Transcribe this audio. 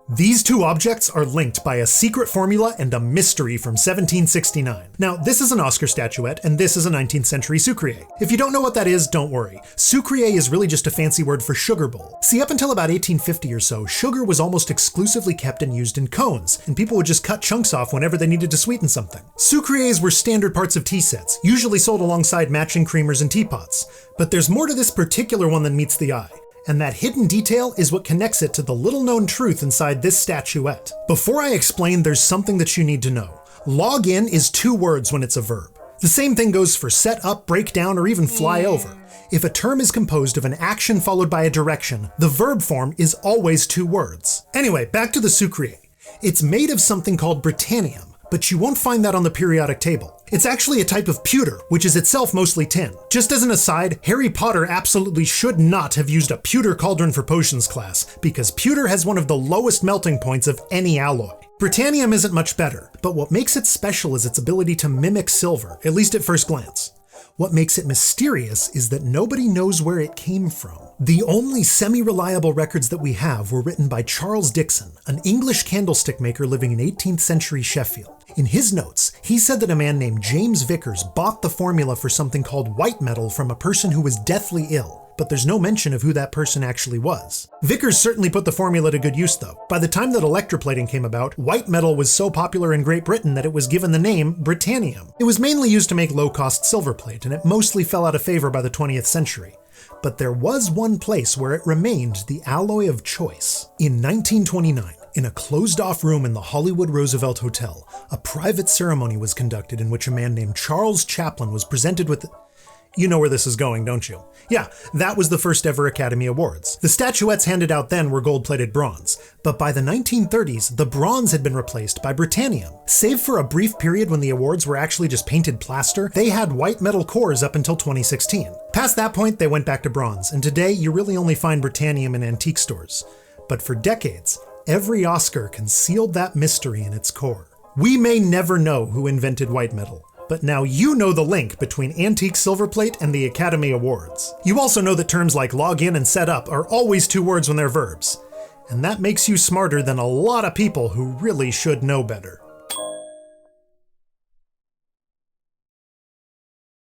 These two objects are linked by a secret formula and a mystery from 1769. Now, this is an Oscar statuette, and this is a 19th century sucrier. If you don't know what that is, don't worry. Sucrier is really just a fancy word for sugar bowl. See, up until about 1850 or so, sugar was almost exclusively kept and used in cones, and people would just cut chunks off whenever they needed to sweeten something. Sucriers were standard parts of tea sets, usually sold alongside matching creamers and teapots. But there's more to this particular one than meets the eye. And that hidden detail is what connects it to the little-known truth inside this statuette. Before I explain, there's something that you need to know. Log in is 2 words when it's a verb. The same thing goes for set up, break down, or even fly over. If a term is composed of an action followed by a direction, the verb form is always 2 words. Anyway, back to the sucrier. It's made of something called britannium, but you won't find that on the periodic table. It's actually a type of pewter, which is itself mostly tin. Just as an aside, Harry Potter absolutely should not have used a pewter cauldron for potions class, because pewter has one of the lowest melting points of any alloy. Britannium isn't much better, but what makes it special is its ability to mimic silver, at least at first glance. What makes it mysterious is that nobody knows where it came from. The only semi-reliable records that we have were written by Charles Dixon, an English candlestick maker living in 18th century Sheffield. In his notes, he said that a man named James Vickers bought the formula for something called white metal from a person who was deathly ill, but there's no mention of who that person actually was. Vickers certainly put the formula to good use though. By the time that electroplating came about, white metal was so popular in Great Britain that it was given the name britannium. It was mainly used to make low-cost silver plate, and it mostly fell out of favor by the 20th century. But there was one place where it remained the alloy of choice. In 1929, in a closed-off room in the Hollywood Roosevelt Hotel, a private ceremony was conducted in which a man named Charles Chaplin was presented with You know where this is going, don't you? Yeah, that was the first ever Academy Awards. The statuettes handed out then were gold-plated bronze, but by the 1930s, the bronze had been replaced by britannium. Save for a brief period when the awards were actually just painted plaster, they had white metal cores up until 2016. Past that point, they went back to bronze, and today you really only find britannium in antique stores. But for decades, every Oscar concealed that mystery in its core. We may never know who invented white metal, but now you know the link between antique silver plate and the Academy Awards. You also know that terms like log in and set up are always 2 words when they're verbs. And that makes you smarter than a lot of people who really should know better.